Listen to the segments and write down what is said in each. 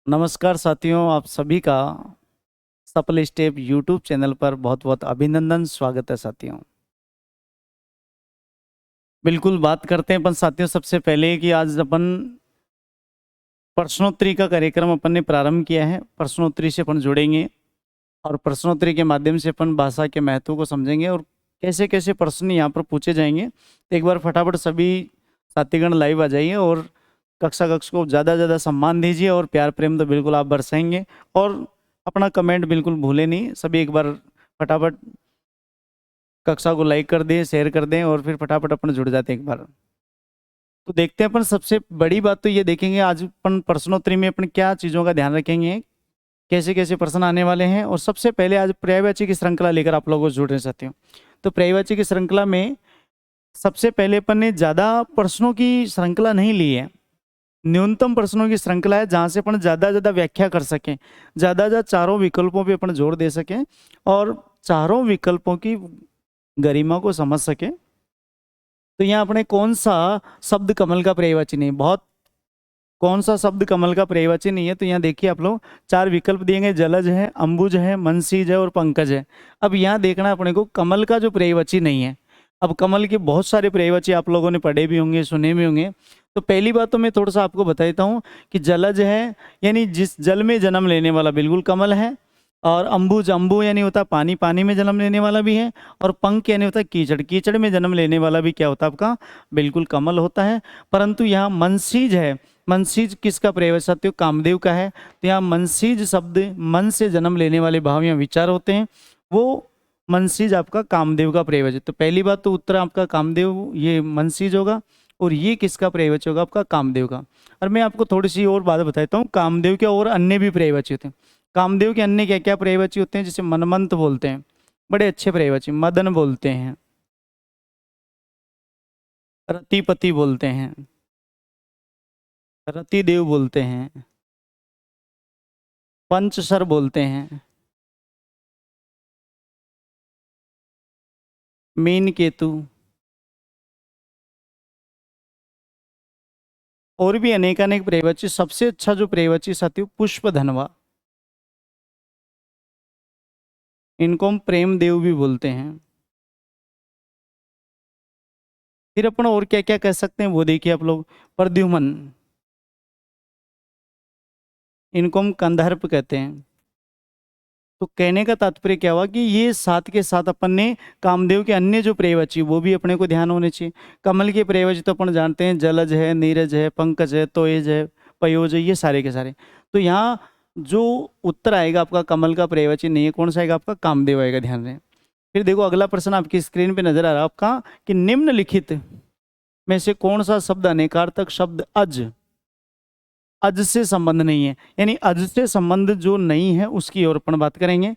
नमस्कार साथियों, आप सभी का सफल स्टेप यूट्यूब चैनल पर बहुत बहुत अभिनंदन, स्वागत है साथियों। बिल्कुल बात करते हैं अपन साथियों सबसे पहले कि आज अपन प्रश्नोत्तरी का कार्यक्रम अपन ने प्रारंभ किया है। प्रश्नोत्तरी से अपन जुड़ेंगे और प्रश्नोत्तरी के माध्यम से अपन भाषा के महत्व को समझेंगे और कैसे कैसे प्रश्न यहाँ पर पूछे जाएंगे। तो एक बार फटाफट सभी साथीगण लाइव आ जाइए और कक्षा कक्ष को ज़्यादा से ज़्यादा सम्मान दीजिए और प्यार प्रेम तो बिल्कुल आप बरसाएंगे और अपना कमेंट बिल्कुल भूलें नहीं। सभी एक बार फटाफट कक्षा को लाइक कर दें, शेयर कर दें और फिर फटाफट अपन जुड़ जाते हैं एक बार। तो देखते हैं अपन सबसे बड़ी बात तो ये देखेंगे आज अपन प्रश्नोत्तरी में अपन क्या चीज़ों का ध्यान रखेंगे, कैसे कैसे प्रश्न आने वाले हैं। और सबसे पहले आज पर्यायवाची की श्रृंखला लेकर आप लोगों को जुड़ना चाहते हो। तो पर्यायवाची की श्रृंखला में सबसे पहले अपन ने ज़्यादा प्रश्नों की श्रृंखला नहीं ली है, न्यूनतम प्रश्नों की श्रृंखला है जहां से अपन ज़्यादा ज़्यादा व्याख्या कर सकें, ज़्यादा ज़्यादा चारों विकल्पों पे अपन जोर दे सकें और चारों विकल्पों की गरिमा को समझ सकें। तो यहाँ अपने कौन सा शब्द कमल का पर्यायवाची नहीं, बहुत कौन सा शब्द कमल का पर्यायवाची नहीं है। तो यहाँ देखिए आप लोग चार विकल्प दिए गए, जलज है, अंबुज है, मनसीज है और पंकज है। अब यहाँ देखना अपने को कमल का जो पर्यायवाची नहीं है। अब कमल के बहुत सारे पर्यायवाची आप लोगों ने पढ़े भी होंगे, सुने भी होंगे। तो पहली बात तो मैं थोड़ा सा आपको बता देता हूँ कि जलज है यानी जिस जल में जन्म लेने वाला बिल्कुल कमल है। और अंबुज, अंबु यानी होता पानी, पानी में जन्म लेने वाला भी है। और पंख यानी होता कीचड़, कीचड़ में जन्म लेने वाला भी क्या होता है आपका बिल्कुल कमल होता है। परंतु यहाँ मनसीज है, मनसीज किसका पर्यायवाची साथियों, कामदेव का है। तो यहाँ मनसीज शब्द मन से जन्म लेने वाले भाव या विचार होते हैं, वो मनसीज आपका कामदेव का पर्यायवाची। तो पहली बात तो उत्तर आपका कामदेव, ये मनसीज होगा और ये किसका पर्यायवाची होगा आपका कामदेव का। और मैं आपको थोड़ी सी और बात बताता हूँ, कामदेव के और अन्य भी पर्यायवाची होते हैं। कामदेव के अन्य क्या क्या पर्यायवाची होते हैं, जैसे मनमंत बोलते हैं, बड़े अच्छे पर्यायवाची, मदन बोलते हैं, रतिपति बोलते हैं, रतिदेव बोलते हैं, पंचसर बोलते हैं, मीन केतु और भी अनेक अनेक पर्यायवाची। सबसे अच्छा जो पर्यायवाची साथियों पुष्प धनवा, इनको हम प्रेम देव भी बोलते हैं। फिर अपन और क्या क्या कह सकते हैं वो देखिए आप लोग, प्रद्युमन, इनको हम कंदर्प कहते हैं। तो कहने का तात्पर्य क्या हुआ कि ये साथ के साथ अपन ने कामदेव के अन्य जो पर्यायवाची वो भी अपने को ध्यान होने चाहिए। कमल के पर्यायवाची तो अपन जानते हैं, जलज है, नीरज है, पंकज है, तोयज है, पयोज है, ये सारे के सारे। तो यहाँ जो उत्तर आएगा आपका कमल का पर्यायवाची नहीं है, कौन सा आएगा आपका कामदेव आएगा, ध्यान रहे। फिर देखो अगला प्रश्न आपकी स्क्रीन पे नजर आ रहा है आपका कि निम्नलिखित में से कौन सा शब्द अनेकार्थक शब्द अज, अज से संबंध नहीं है, यानी अज से संबंध जो नहीं है उसकी ओर अपन बात करेंगे।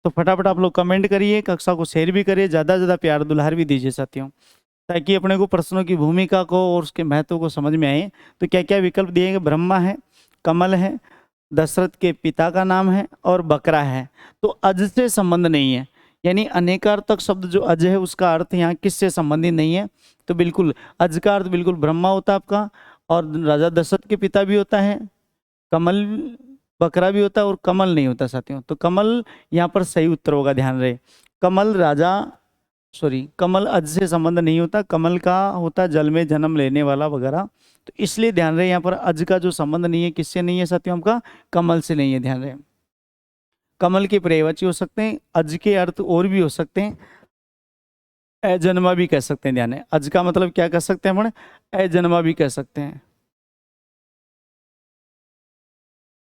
तो फटाफट आप लोग कमेंट करिए, कक्षा को शेयर भी करिए, ज़्यादा से ज़्यादा प्यार दुलार भी दीजिए साथियों, ताकि अपने को प्रश्नों की भूमिका को और उसके महत्व को समझ में आए। तो क्या क्या विकल्प दिए गए, ब्रह्मा है, कमल है, दशरथ के पिता का नाम है और बकरा है। तो अज से संबंध नहीं है, यानी अनेकार्थक शब्द जो अज है उसका अर्थ यहाँ किससे संबंधित नहीं है। तो बिल्कुल अज का अर्थ बिल्कुल ब्रह्मा होता है आपका, और राजा दशरथ के पिता भी होता है, कमल बकरा भी होता है और कमल नहीं होता साथियों। तो कमल यहाँ पर सही उत्तर होगा, ध्यान रहे। कमल राजा, सॉरी, कमल अज से संबंध नहीं होता, कमल का होता जल में जन्म लेने वाला वगैरह। तो इसलिए ध्यान रहे यहाँ पर अज का जो संबंध नहीं है किससे नहीं है साथियों, आपका कमल से नहीं है, ध्यान रहे। कमल के पर्यायवाची हो सकते हैं, अज के अर्थ और भी हो सकते हैं, अजन्मा भी कह सकते हैं, ध्यान है। अज का मतलब क्या कह सकते हैं अपन, अजन्मा भी कह सकते हैं।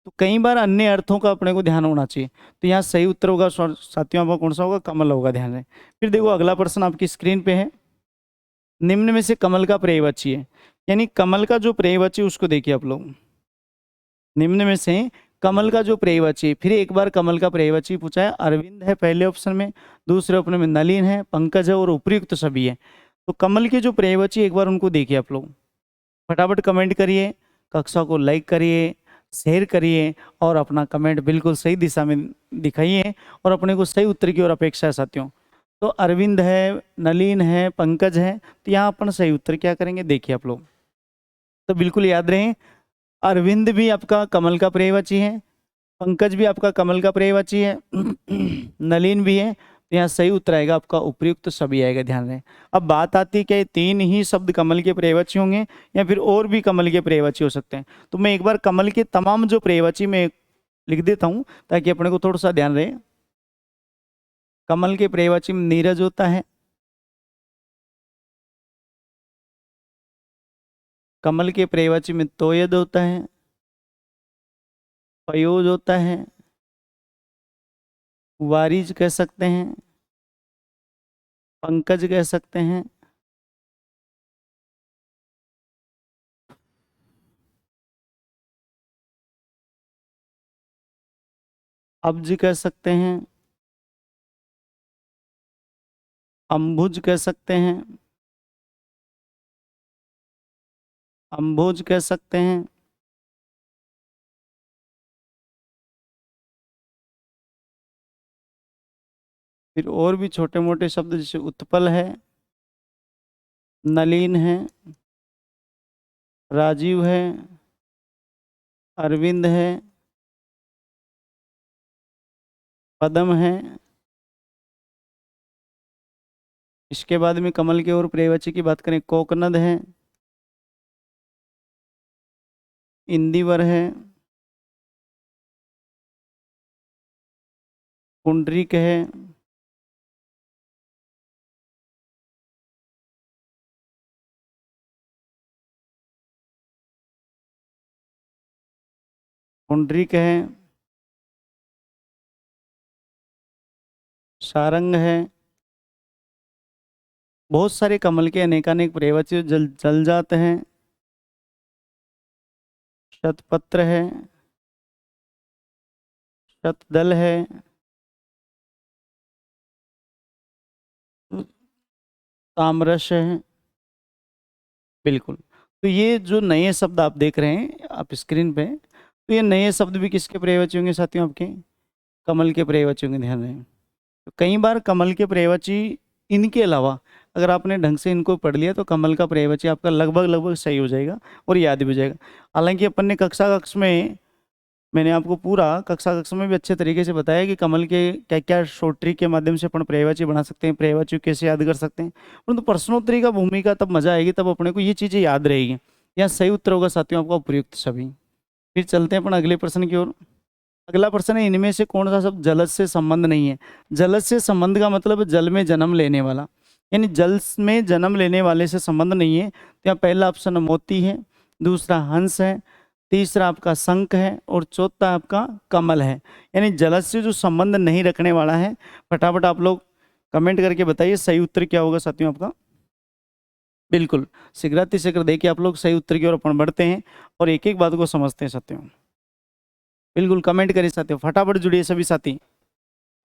तो कई बार अन्य अर्थों का अपने को ध्यान होना चाहिए। तो यहाँ सही उत्तर होगा साथियों आपका कौन सा होगा, कमल होगा, ध्यान रहे। फिर देखो अगला प्रश्न आपकी स्क्रीन पे है, निम्न में से कमल का पर्यायवाची है, यानी कमल का जो पर्यायवाची उसको देखिए आप लोग। निम्न में से कमल का जो पर्यायवाची, फिर एक बार कमल का पर्यायवाची पूछा है। अरविंद है पहले ऑप्शन में, दूसरे ऑप्शन में नलिन है, पंकज है और उपयुक्त सभी है। तो कमल के जो पर्यायवाची एक बार उनको देखिए आप लोग, फटाफट कमेंट करिए, कक्षा को लाइक करिए, शेयर करिए और अपना कमेंट बिल्कुल सही दिशा में दिखाइए और अपने को सही उत्तर की ओर अपेक्षा है साथियों। तो अरविंद है, नलिन है, पंकज है, तो यहाँ अपन सही उत्तर क्या करेंगे देखिए आप लोग। तो बिल्कुल याद रहे, अरविंद भी आपका कमल का पर्यायवाची है, पंकज भी आपका कमल का पर्यायवाची है, नलिन भी है। तो यहाँ सही उत्तर आएगा आपका उपयुक्त तो सभी आएगा, ध्यान रहे। अब बात आती है कि तीन ही शब्द कमल के पर्यायवाची होंगे या फिर और भी कमल के पर्यायवाची हो सकते हैं। तो मैं एक बार कमल के तमाम जो पर्यायवाची मैं लिख देता हूं ताकि अपने को थोड़ा सा ध्यान रहे। कमल के पर्यायवाची में नीरज होता है, कमल के पर्यायवाची में तोयद होता है, पयोज होता है, वारिज कह सकते हैं, पंकज कह सकते हैं, अब्ज कह सकते हैं, अम्बुज कह सकते हैं, अम्बुज कह सकते हैं, फिर और भी छोटे मोटे शब्द जैसे उत्पल है, नलीन है, राजीव है, अरविंद है, पदम है। इसके बाद में कमल के और पर्यायवाची की बात करें, कोकनद है, इंदिवर है, पुंडरीक है, पुंडरीक है, सारंग है। बहुत सारे कमल के अनेकानेक पर्यायवाची जल जल जाते हैं, शतपत्र है, शतदल है, तामरस है। बिल्कुल। तो ये जो नए शब्द आप देख रहे हैं आप स्क्रीन पे, तो ये नए शब्द भी किसके पर्यायवाची होंगे साथियों? आपके कमल के पर्यायवाची होंगे, ध्यान रहे। तो कई बार कमल के पर्यायवाची इनके अलावा अगर आपने ढंग से इनको पढ़ लिया तो कमल का पर्यायवाची आपका लगभग लगभग सही हो जाएगा और याद भी हो जाएगा। हालांकि अपन ने कक्षा कक्ष में, मैंने आपको पूरा कक्षा कक्ष में भी अच्छे तरीके से बताया कि कमल के क्या क्या शॉर्ट ट्रिक के माध्यम से अपन पर्यायवाची बना सकते हैं, पर्यायवाची कैसे याद कर सकते हैं। परंतु प्रश्नोत्तरी का भूमिका तब मजा आएगी, तब अपने को ये चीजें याद रहेगी। यहाँ सही उत्तर होगा साथियों आपका उपयुक्त सभी। फिर चलते हैं अपन अगले प्रश्न की ओर। अगला प्रश्न है, इनमें से कौन सा शब्द जलज से संबंध नहीं है? जलज से संबंध का मतलब जल में जन्म लेने वाला, यानी जल में जन्म लेने वाले से संबंध नहीं है। तो यहाँ पहला ऑप्शन मोती है, दूसरा हंस है, तीसरा आपका शंख है और चौथा आपका कमल है। यानी जलज से जो संबंध नहीं रखने वाला है। फटाफट आप लोग कमेंट करके बताइए सही उत्तर क्या होगा साथियों आपका। बिल्कुल, शीघ्र देखिए आप लोग सही उत्तर की ओर अपन बढ़ते हैं और एक एक बात को समझते हैं साथियों। बिल्कुल कमेंट करिए साथियों, फटाफट जुड़िए सभी साथी,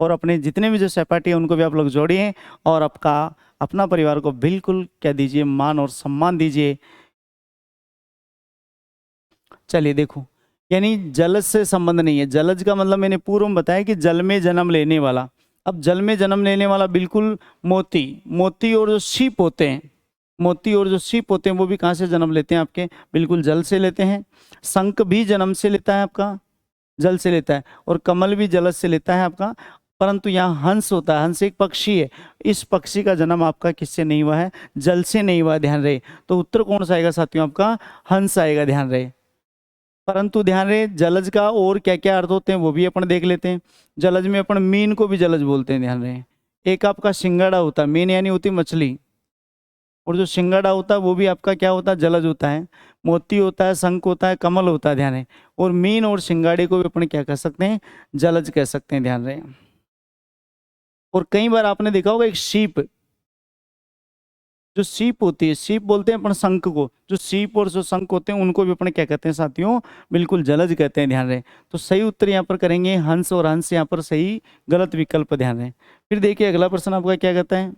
और अपने जितने भी जो सहपाठी हैं उनको भी आप लोग जोड़िए और आपका अपना परिवार को बिल्कुल क्या दीजिए, मान और सम्मान दीजिए। चलिए देखो, यानी जलज से संबंध नहीं है। जलज का मतलब मैंने पूर्व में बताया कि जल में जन्म लेने वाला। अब जल में जन्म लेने वाला बिल्कुल मोती, मोती और जो सीप होते हैं, मोती और जो सीप होते हैं वो भी कहाँ से जन्म लेते हैं आपके? बिल्कुल जल से लेते हैं। शंख भी जन्म से लेता है आपका, जल से लेता है, और कमल भी जल से लेता है आपका। परंतु यहाँ हंस होता है, हंस एक पक्षी है, इस पक्षी का जन्म आपका किससे नहीं हुआ है? जल से नहीं हुआ, ध्यान रहे। तो उत्तर कौन सा आएगा साथियों? आपका हंस आएगा, ध्यान रहे। परंतु ध्यान रहे, जलज का और क्या क्या अर्थ होते हैं वो भी अपन देख लेते हैं। जलज में अपन मीन को भी जलज बोलते हैं, ध्यान रहे। एक आपका सिंगाड़ा होता है, मीन यानी होती मछली, और जो सिंगाड़ा होता है वो भी आपका क्या होता है? जलज होता है। मोती होता है, शंख होता है, कमल होता है, ध्यान है। और मीन और सिंगाड़े को भी अपन क्या कह सकते हैं? जलज कह सकते हैं, ध्यान रहे। और कई बार आपने देखा होगा एक सीप, जो सीप होती है, सीप बोलते हैं अपन शंख को, जो सीप और जो शंख होते हैं उनको भी अपन क्या कहते हैं साथियों? बिल्कुल जलज कहते हैं, ध्यान रहे। तो सही उत्तर यहाँ पर करेंगे हंस, और हंस यहाँ पर सही, गलत विकल्प, ध्यान रहे। फिर देखिए अगला प्रश्न आपका क्या कहता है,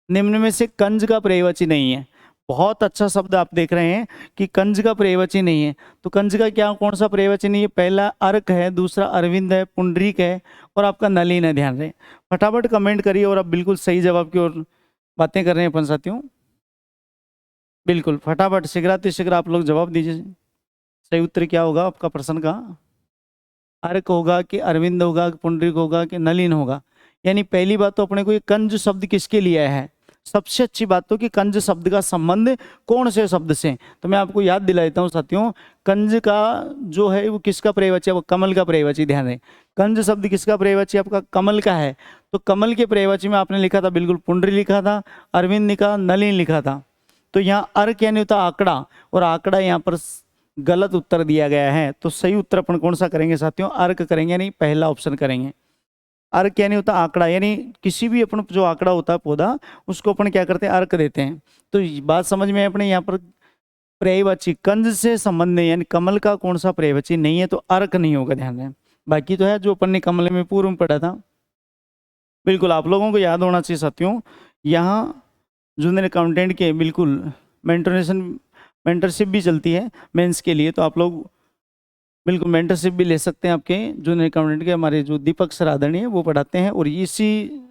निम्न में से कंज का पर्यायवाची नहीं है। बहुत अच्छा शब्द आप देख रहे हैं कि कंज का पर्यायवाची नहीं है। तो कंज का क्या, कौन सा पर्यायवाची नहीं है? पहला अर्क है, दूसरा अरविंद है, पुंडरीक है, और आपका नलिन है, ध्यान रहे। फटाफट कमेंट करिए और आप बिल्कुल सही जवाब की ओर बातें कर रहे हैं अपन साथियों। बिल्कुल फटाफट शीघ्र आप लोग जवाब दीजिए। सही उत्तर क्या होगा आपका प्रश्न का? अर्क होगा कि अरविंद होगा कि पुंडरीक होगा कि नलिन होगा? यानी पहली बात तो अपने को ये कंज शब्द किसके लिए आया है? सबसे अच्छी बात तो कि कंज शब्द का संबंध कौन से शब्द से? तो मैं आपको याद दिला देता हूँ साथियों, कंज का जो है वो किसका पर्यायवाची है? वो कमल का पर्यायवाची। ध्यान रहे, कंज शब्द किसका पर्यायवाची आपका? कमल का है। तो कमल के पर्यायवाची में आपने लिखा था बिल्कुल पुंडरी लिखा था, अरविंद लिखा, नलिन लिखा था। तो यहाँ अर्क यानी होता आंकड़ा, और आंकड़ा यहाँ पर गलत उत्तर दिया गया है। तो सही उत्तर अपन कौन सा करेंगे साथियों? अर्क करेंगे, यानी पहला ऑप्शन करेंगे। अर्क यानी होता आंकड़ा, यानी किसी भी अपन जो आंकड़ा होता है पौधा, उसको अपन क्या करते हैं? अर्क देते हैं। तो बात समझ में अपने यहाँ पर पर्यायवाची कंज से संबंध नहीं, यानी कमल का कौन सा पर्यायवाची नहीं है, तो अर्क नहीं होगा। ध्यान दें, बाकी तो है जो अपन ने कमल में पूर्व में पढ़ा था। बिल्कुल आप लोगों को याद होना चाहिए साथियों, यहाँ जूनियर अकाउंटेंट के बिल्कुल मेंटरशिप भी चलती है मेंस के लिए। तो आप लोग बिल्कुल मेंटरशिप भी ले सकते हैं। आपके जूनियर अकाउंटेंट के हमारे जो दीपक सर आदरणीय वो पढ़ाते हैं, और इसी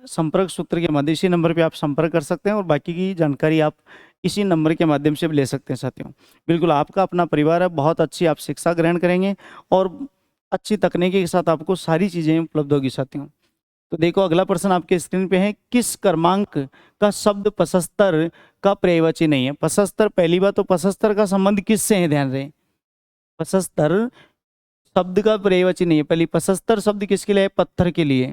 संपर्क सूत्र के माध्यम इसी नंबर पे आप संपर्क कर सकते हैं, और बाकी की जानकारी आप इसी नंबर के माध्यम से भी ले सकते हैं साथियों। बिल्कुल आपका अपना परिवार है, बहुत अच्छी आप शिक्षा ग्रहण करेंगे और अच्छी तकनीकी के साथ आपको सारी चीज़ें उपलब्ध होगी साथियों। तो देखो अगला प्रश्न आपके स्क्रीन पे है, किस क्रमांक का शब्द पचहत्तर का पर्यायवाची नहीं है? पचहत्तर, पहली बात तो पचहत्तर का संबंध किससे है? ध्यान रहे, पचहत्तर शब्द का पर्यायवाची नहीं है। पहली 75 शब्द किसके लिए है? पत्थर के लिए।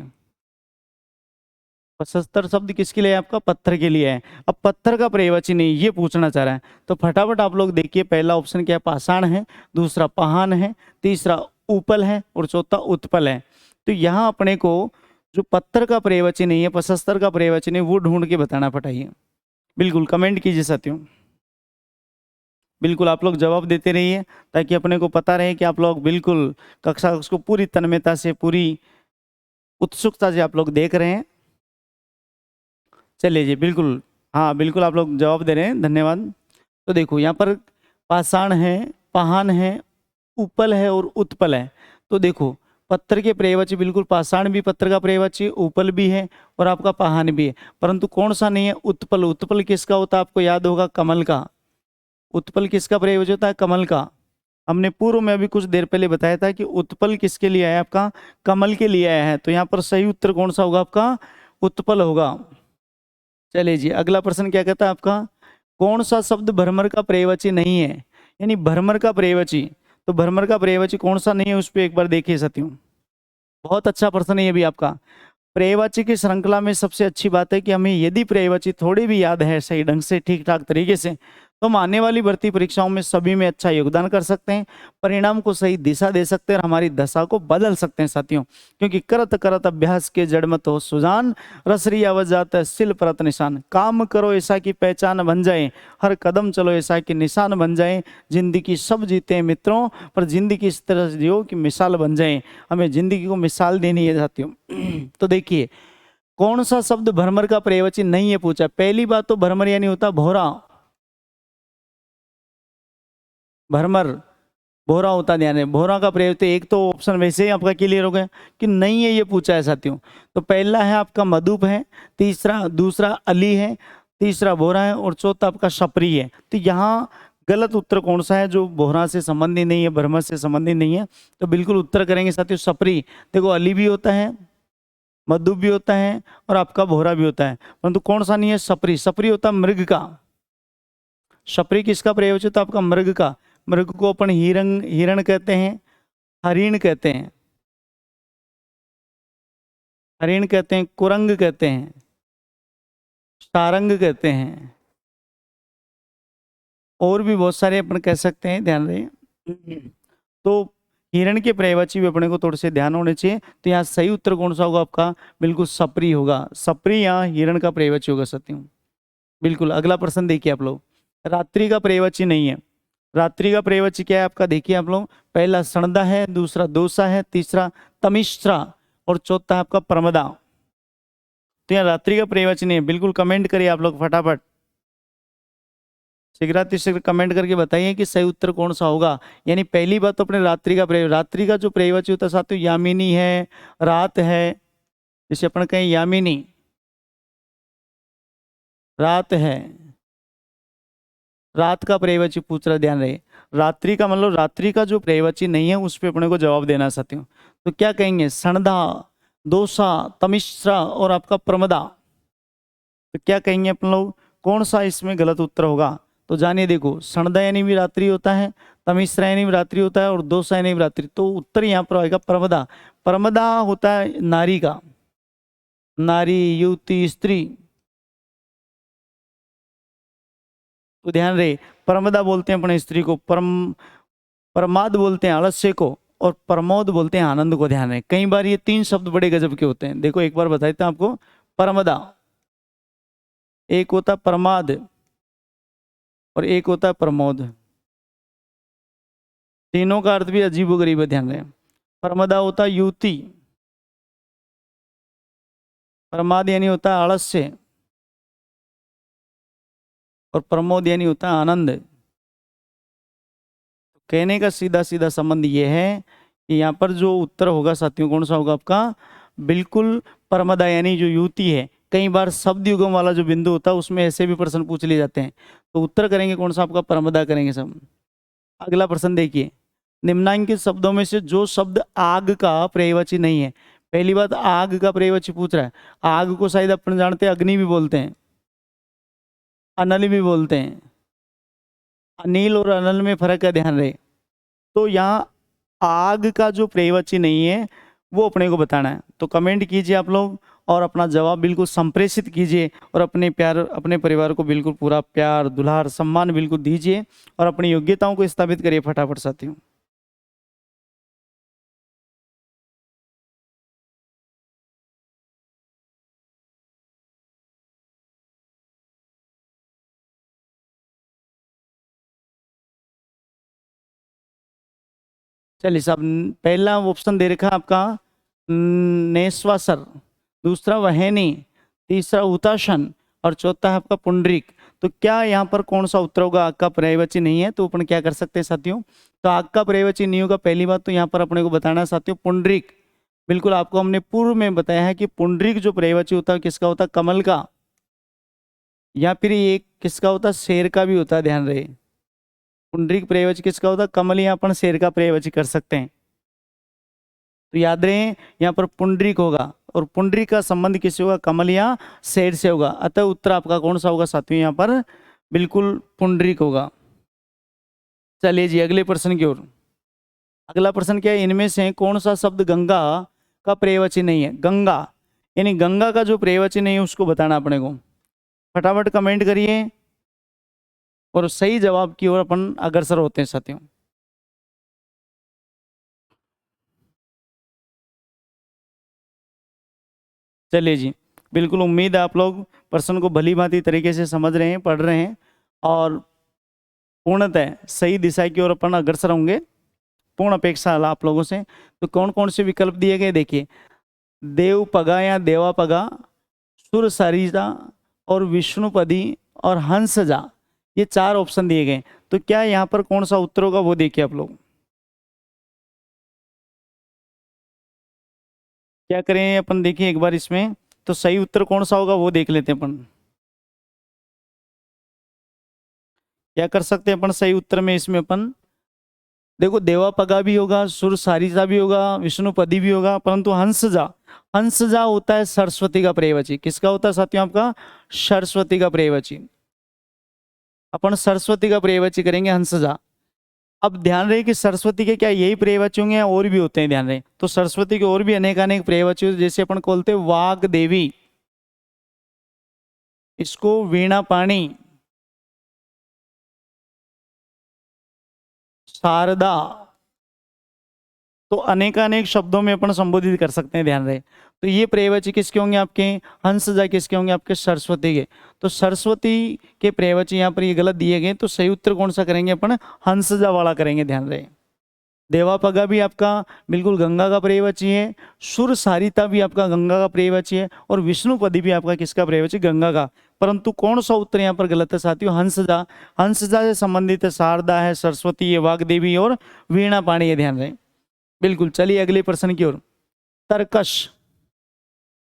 75 शब्द किसके लिए है आपका? पत्थर के लिए है। अब पत्थर का पर्यायवाची नहीं, ये पूछना चाह रहा है। तो फटाफट आप लोग देखिए, पहला ऑप्शन क्या है? पाषाण है, दूसरा पहान है, तीसरा उपल है, और चौथा उत्पल है। तो यहाँ अपने को जो पत्थर का पर्यायवाची नहीं है, 75 का पर्यायवाची नहीं, वो ढूंढ के बताना पड़ेगा। बिल्कुल कमेंट कीजिए साथियों, बिल्कुल आप लोग जवाब देते रहिए ताकि अपने को पता रहे कि आप लोग बिल्कुल कक्षा उसको पूरी तन्मयता से, पूरी उत्सुकता से आप लोग देख रहे हैं। चलिए जी, बिल्कुल, हाँ बिल्कुल आप लोग जवाब दे रहे हैं, धन्यवाद। तो देखो यहाँ पर पाषाण है, पहान है, उपल है और उत्पल है। तो देखो पत्थर के पर्यायवाची बिल्कुल पाषाण भी पत्थर का पर्यायवाची, उपल भी है और आपका पहान भी है, परंतु कौन सा नहीं है? उत्पल। उत्पल किसका होता है? आपको याद होगा, कमल का। उत्पल किसका पर्यायवाची होता है? कमल का। हमने पूर्व में अभी कुछ देर पहले बताया था कि उत्पल किसके लिए आया? आपका कमल के लिए आया है। तो यहाँ पर सही उत्तर कौन सा होगा? आपका उत्पल होगा। चलिए जी, अगला प्रश्न क्या कहता है आपका? कौन सा शब्द भ्रमर का पर्यायवाची नहीं है? यानी भ्रमर का पर्यायवाची, तो भ्रमर का पर्यायवाची कौन सा नहीं है उस पर एक बार देखिए साथियों। बहुत अच्छा प्रश्न है ये भी आपका। पर्यायवाची की श्रृंखला में सबसे अच्छी बात है कि हमें यदि पर्यायवाची थोड़ी भी याद है सही ढंग से, ठीक ठाक तरीके से, तो हम आने वाली भर्ती परीक्षाओं में सभी में अच्छा योगदान कर सकते हैं, परिणाम को सही दिशा दे सकते हैं और हमारी दशा को बदल सकते हैं साथियों। क्योंकि करत करत अभ्यास के जड़ मत हो सुजान, रसरी आवत जात है सिल परत निशान। काम करो ऐसा की पहचान बन जाए, हर कदम चलो ऐसा कि निशान बन जाए। जिंदगी सब जीते हैं मित्रों, पर जिंदगी इस तरह से जियो कि मिसाल बन जाए। हमें जिंदगी को मिसाल देनी है साथियों। तो देखिए कौन सा शब्द भ्रमर का पर्यायवाची नहीं है पूछा। पहली बात तो भ्रमर यानी होता भौरा, भ्रमर भौरा होता। ध्यान है, भौरा का प्रयोग। तो एक तो ऑप्शन वैसे ही आपका क्लियर हो गया कि नहीं है, ये पूछा है साथियों। तो पहला है आपका मधुप है, तीसरा दूसरा अली है, तीसरा भौरा है और चौथा आपका शपरी है। तो यहाँ गलत उत्तर कौन सा है? जो भौरा से संबंधित नहीं है, भ्रमर से संबंधित नहीं है। तो बिल्कुल उत्तर करेंगे साथियों शपरी। देखो अली भी होता है, मधुप भी होता है और आपका भौरा भी होता है, परंतु कौन सा नहीं है? शपरी। शपरी होता मृग का। शपरी किसका प्रयोग होता है? आपका मृग का। मृग को अपन हिरण कहते हैं, हरिण कहते हैं, हरिण कहते हैं, कुरंग कहते हैं, सारंग कहते हैं, और भी बहुत सारे अपन कह सकते हैं। ध्यान रहे, तो हिरण के पर्यायवाची भी अपने को थोड़े से ध्यान होने चाहिए। तो यहाँ सही उत्तर कौन सा होगा आपका? बिल्कुल सपरी होगा। सपरी यहाँ हिरण का पर्यायवाची होगा सत्यम। बिल्कुल अगला प्रश्न देखिए आप लोग। रात्रि का पर्यायवाची नहीं है। रात्रि का पर्यायवाची क्या है आपका? देखिए आप लोग, पहला सणदा है, दूसरा दोसा है, तीसरा तमिश्रा और चौथा आपका प्रमदा। तो यहाँ रात्रि का पर्यायवाची नहीं है। बिल्कुल कमेंट करिए आप लोग फटाफट, शीघ्रातिशीघ्र कमेंट करके बताइए कि सही उत्तर कौन सा होगा। यानी पहली बात तो अपने रात्रि का रात्रि का जो पर्यायवाची होता है साथियों, यामिनी है, रात है। जैसे अपन कहें यामिनी रात है, रात का पर्यायवाची पूछ रहा, ध्यान रहे। रात्रि का मतलब रात्रि का जो पर्यायवाची नहीं है उस पे अपने को जवाब देना साथियों। तो क्या कहेंगे, सणधा, दोसा, तमिश्रा और आपका प्रमदा। तो क्या कहेंगे अपन लोग, कौन सा इसमें गलत उत्तर होगा? तो जानिए, देखो सणधा यानी भी रात्रि होता है, तमिश्रा यानी भी रात्रि होता है और दोसा यानी भी रात्रि, तो उत्तर यहाँ पर आएगा प्रमदा। प्रमदा होता है नारी का, नारी, युवती, स्त्री। तो ध्यान रहे, प्रमदा बोलते हैं अपने स्त्री को, प्रमाद बोलते हैं आलस्य को, और प्रमोद बोलते हैं आनंद को। ध्यान रहे, कई बार ये तीन शब्द बड़े गजब के होते हैं। देखो एक बार बता देता हूं आपको, प्रमदा, एक होता है प्रमाद और एक होता है प्रमोद। तीनों का अर्थ भी अजीबोगरीब है, ध्यान रहे। प्रमदा होता है युवती, प्रमाद यानी होता है आलस्य, और प्रमोद यानी होता है आनंद। कहने का सीधा सीधा संबंध ये है कि यहाँ पर जो उत्तर होगा साथियों, कौन सा होगा आपका, बिल्कुल प्रमदा यानी जो युवती है। कई बार शब्द युगम वाला जो बिंदु होता है उसमें ऐसे भी प्रश्न पूछ लिए जाते हैं, तो उत्तर करेंगे कौन सा आपका, प्रमदा करेंगे सब। अगला प्रश्न देखिए, निम्नांकित शब्दों में से जो शब्द आग का पर्यायवाची नहीं है। पहली बात, आग का पर्यायवाची पूछ रहा है। आग को शायद अपन जानते हैं अग्नि भी बोलते हैं, अनल भी बोलते हैं। अनिल और अनल में फर्क है, ध्यान रहे। तो यहाँ आग का जो पर्यायवाची नहीं है वो अपने को बताना है। तो कमेंट कीजिए आप लोग और अपना जवाब बिल्कुल संप्रेषित कीजिए, और अपने परिवार को बिल्कुल पूरा प्यार, दुलार, सम्मान बिल्कुल दीजिए, और अपनी योग्यताओं को स्थापित करिए फटाफट साथियों। चलिए सब, पहला ऑप्शन दे रखा है आपका नेस्वासर, दूसरा वहनी, तीसरा हुताशन और चौथा है आपका पुंडरीक। तो क्या यहाँ पर कौन सा उत्तर होगा? आग का पर्यायवाची नहीं है, तो अपन क्या कर सकते हैं साथियों, तो आग का पर्यायवाची नहीं होगा। पहली बात तो यहाँ पर अपने को बताना है साथियों पुंडरीक। बिल्कुल आपको हमने पूर्व में बताया है कि पुंडरीक जो पर्यायवाची होता है किसका होता है, कमल का, या फिर एक किसका होता है, शेर का भी होता है। ध्यान रहे, पुंडरीक पर्यायवाची किसका होता है, कमल, या अपन शेर का पर्यायवाची कर सकते हैं। तो याद रहे यहाँ पर पुंडरीक होगा, और पुंडरीक का संबंध किससे होगा, कमल या शेर से होगा। अतः उत्तर आपका कौन सा होगा साथियों, यहाँ पर बिल्कुल पुंडरीक होगा। चलिए जी अगले प्रश्न की ओर। अगला प्रश्न क्या है, इनमें से कौन सा शब्द गंगा का पर्यायवाची नहीं है? गंगा यानी गंगा का जो पर्यायवाची नहीं है उसको बताना अपने को। फटाफट कमेंट करिए और सही जवाब की ओर अपन अग्रसर होते हैं साथियों। चलिए जी, बिल्कुल उम्मीद है आप लोग प्रश्न को भली भांति तरीके से समझ रहे हैं, पढ़ रहे हैं, और पूर्णतः सही दिशा की ओर अपन अग्रसर होंगे, पूर्ण अपेक्षा आप लोगों से। तो कौन कौन से विकल्प दिए गए देखिए, देवपगा या देवापगा, सुर सरिता और विष्णुपदी और हंसजा, ये चार ऑप्शन दिए गए। तो क्या यहाँ पर कौन सा उत्तर होगा वो देखिए आप लोग। क्या करें अपन, देखिए एक बार इसमें तो सही उत्तर कौन सा होगा वो देख लेते हैं अपन। क्या कर सकते हैं अपन सही उत्तर में, इसमें अपन देखो देवापगा भी होगा, सुर सारिसा भी होगा, विष्णुपदी भी होगा, परंतु हंसजा, हंसजा होता है सरस्वती का पर्यायवाची। किसका होता है साथियों, आपका सरस्वती का पर्यायवाची। अपन सरस्वती का पर्यायवाची करेंगे हंसजा। अब ध्यान रहे कि सरस्वती के क्या यही पर्यायवाची होंगे या और भी होते हैं? ध्यान रहे, तो सरस्वती के और भी अनेक अनेक पर्यायवाची होते हैं, जैसे अपन बोलते हैं वाग देवी, इसको वीणा पाणी, शारदा, तो अनेकानेक शब्दों में अपन संबोधित कर सकते हैं। ध्यान रहे, तो ये पर्यायवाची किसके होंगे आपके, हंसजा किसके होंगे आपके, सरस्वती के। तो सरस्वती के पर्यायवाची यहाँ पर ये गलत दिए गए, तो सही उत्तर कौन सा करेंगे अपन, हंसजा वाला करेंगे। ध्यान रहे, देवापगा भी आपका बिल्कुल गंगा का पर्यायवाची है, सुर सारिता भी आपका गंगा का पर्यायवाची है, और विष्णुपदी भी आपका किसका पर्यायवाची, गंगा का। परंतु कौन सा उत्तर यहाँ पर गलत है साथियों, हंसजा। हंसजा से संबंधित है शारदा है, सरस्वती है, वाग्देवी और वीणा पाणी है। ध्यान रहे, बिल्कुल। चलिए अगले प्रश्न की ओर। तर्कश,